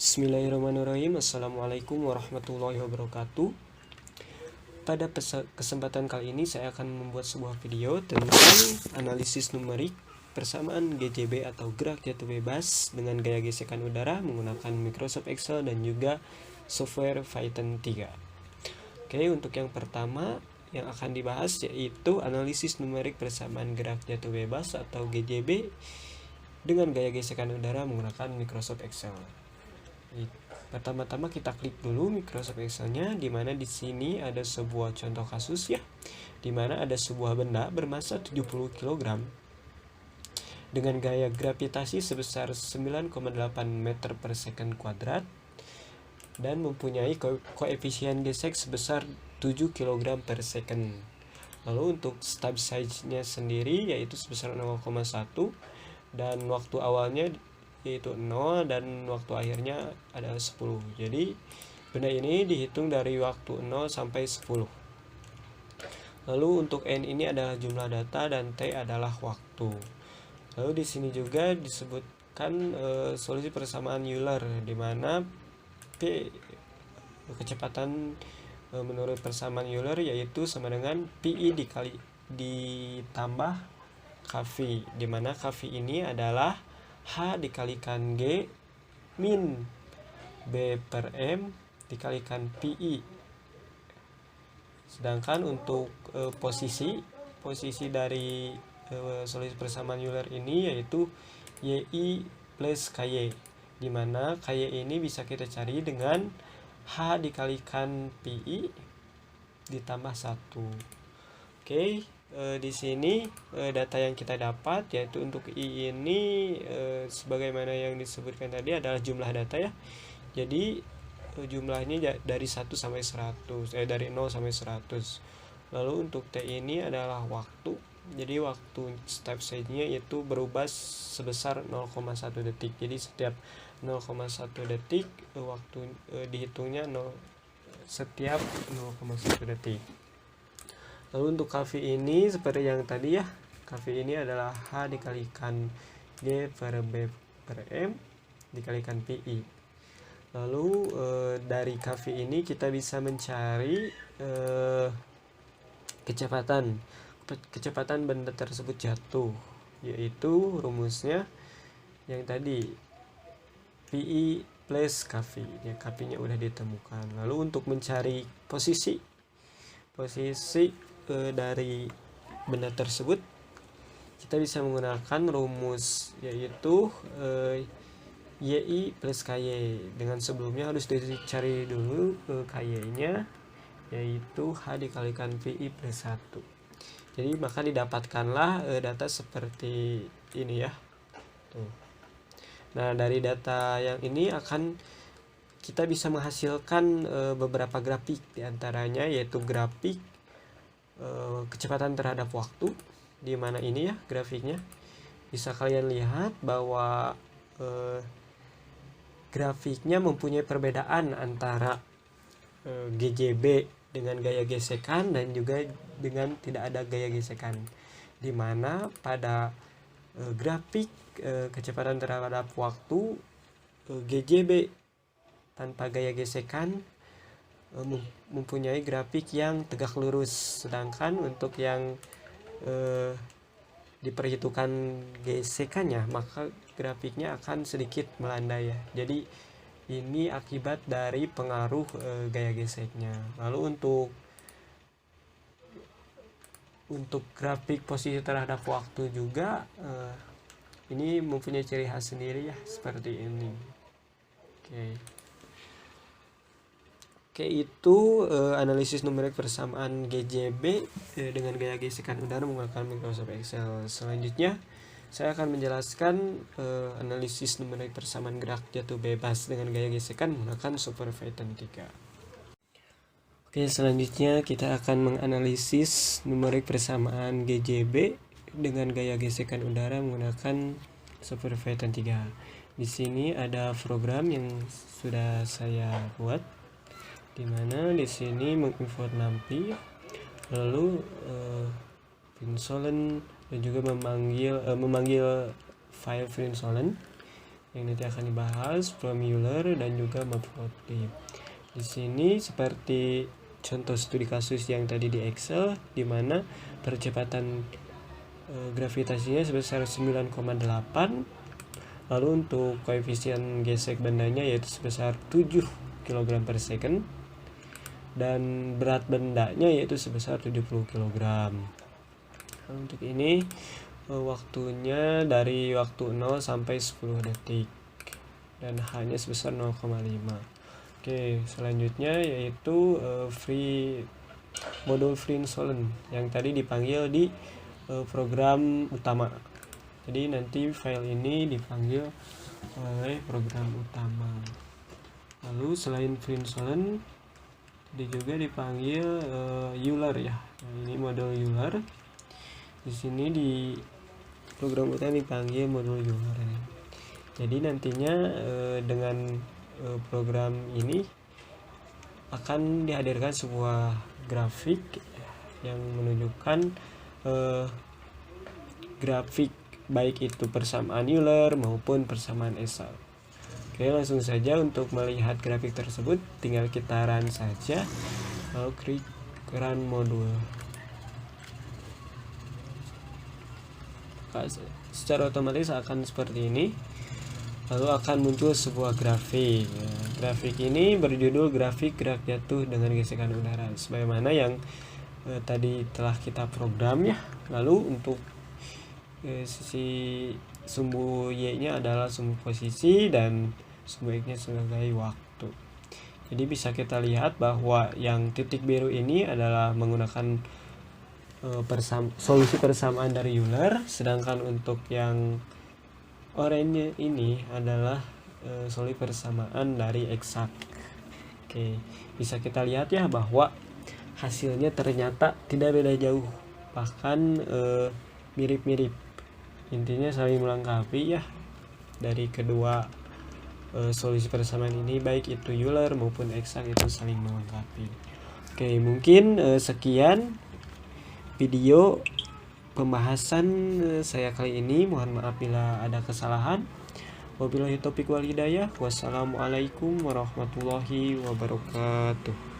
Bismillahirrahmanirrahim. Assalamualaikum warahmatullahi wabarakatuh. Pada kesempatan kali ini saya akan membuat sebuah video tentang analisis numerik persamaan GJB atau gerak jatuh bebas dengan gaya gesekan udara menggunakan Microsoft Excel dan juga software Python 3. Oke, untuk yang pertama yang akan dibahas yaitu analisis numerik persamaan gerak jatuh bebas atau GJB dengan gaya gesekan udara menggunakan Microsoft Excel. Pertama-tama kita klik dulu Microsoft Excel-nya, di mana di sini ada sebuah contoh kasus ya, di mana ada sebuah benda bermasa 70 kg dengan gaya gravitasi sebesar 9,8 meter per second kuadrat dan mempunyai koefisien gesek sebesar 7 kg per second. Lalu untuk start size-nya sendiri yaitu sebesar 0,1 dan waktu awalnya yaitu 0 dan waktu akhirnya adalah 10. Jadi benda ini dihitung dari waktu 0 sampai 10. Lalu untuk N ini adalah jumlah data dan T adalah waktu. Lalu di sini juga disebutkan solusi persamaan Euler, di mana P kecepatan menurut persamaan Euler yaitu sama dengan PI ditambah kV, di mana kV ini adalah H dikalikan G min B per M dikalikan PI. Sedangkan untuk posisi dari solusi persamaan Euler ini yaitu YI plus KY, di mana KY ini bisa kita cari dengan H dikalikan PI ditambah 1. Oke. Di sini data yang kita dapat yaitu untuk I ini sebagaimana yang disebutkan tadi adalah jumlah data ya. Jadi jumlahnya dari 1 sampai 100, dari 0 sampai 100. Lalu untuk T ini adalah waktu. Jadi waktu step size-nya itu berubah sebesar 0,1 detik. Jadi setiap 0,1 detik waktu dihitungnya setiap 0,1 detik. Lalu untuk kV ini seperti yang tadi ya, kV ini adalah H dikalikan G per B per M dikalikan PI. Lalu dari kV ini kita bisa mencari kecepatan benda tersebut jatuh, yaitu rumusnya yang tadi PI plus kV. Ya, kV-nya udah ditemukan. Lalu untuk mencari posisi dari benda tersebut kita bisa menggunakan rumus yaitu YI plus KY. Dengan sebelumnya harus dicari dulu KY-nya yaitu H dikalikan PI plus 1. Jadi maka didapatkanlah data seperti ini ya. Tuh. Nah, dari data yang ini akan kita bisa menghasilkan beberapa grafik, diantaranya yaitu grafik kecepatan terhadap waktu, di mana ini ya grafiknya bisa kalian lihat bahwa grafiknya mempunyai perbedaan antara GJB dengan gaya gesekan dan juga dengan tidak ada gaya gesekan, di mana pada grafik kecepatan terhadap waktu GJB tanpa gaya gesekan mempunyai grafik yang tegak lurus, sedangkan untuk yang diperhitungkan gesekannya maka grafiknya akan sedikit melandai ya. Jadi ini akibat dari pengaruh gaya geseknya. Lalu untuk grafik posisi terhadap waktu juga ini mempunyai ciri khas sendiri ya, seperti ini. Oke, itu analisis numerik persamaan GJB dengan gaya gesekan udara menggunakan Microsoft Excel. Selanjutnya, saya akan menjelaskan analisis numerik persamaan gerak jatuh bebas dengan gaya gesekan menggunakan software Python 3. Oke, selanjutnya kita akan menganalisis numerik persamaan GJB dengan gaya gesekan udara menggunakan software Python 3. Di sini ada program yang sudah saya buat, dimana di sini mengimport NumPy, lalu Vinsolent dan juga memanggil file Vinsolent yang nanti akan dibahas, from Euler dan juga Matplotlib. Di sini seperti contoh studi kasus yang tadi di Excel, di mana percepatan gravitasinya sebesar 9,8, lalu untuk koefisien gesek bendanya yaitu sebesar 7 kg per second, dan berat bendanya yaitu sebesar 70 kg. Nah, untuk ini waktunya dari waktu 0 sampai 10 detik dan hanya sebesar 0,5. Oke, selanjutnya yaitu modul free insolent yang tadi dipanggil di program utama. Jadi nanti file ini dipanggil oleh program utama. Lalu selain free insolent, dia juga dipanggil Euler ya. Nah, ini modul Euler. Di sini di program utama dipanggil modul Euler. Jadi nantinya dengan program ini akan dihadirkan sebuah grafik yang menunjukkan grafik baik itu persamaan Euler maupun persamaan Esa. Oke, langsung saja untuk melihat grafik tersebut tinggal kita run saja, lalu klik run modul. Secara otomatis akan seperti ini, lalu akan muncul sebuah grafik. Grafik ini berjudul grafik gerak jatuh dengan gesekan udara, sebagaimana yang tadi telah kita program ya. Lalu untuk sisi sumbu Y-nya adalah sumbu posisi dan sumbu X-nya sebagai waktu. Jadi bisa kita lihat bahwa yang titik biru ini adalah menggunakan solusi persamaan dari Euler, sedangkan untuk yang oranye ini adalah solusi persamaan dari eksak. Oke, bisa kita lihat ya bahwa hasilnya ternyata tidak beda jauh, bahkan mirip-mirip. Intinya saling melengkapi ya dari kedua solusi persamaan ini, baik itu Euler maupun eksak itu saling melengkapi. Oke, mungkin sekian video pembahasan saya kali ini. Mohon maaf bila ada kesalahan. Wabillahi taufiq wal hidayah. Wassalamualaikum warahmatullahi wabarakatuh.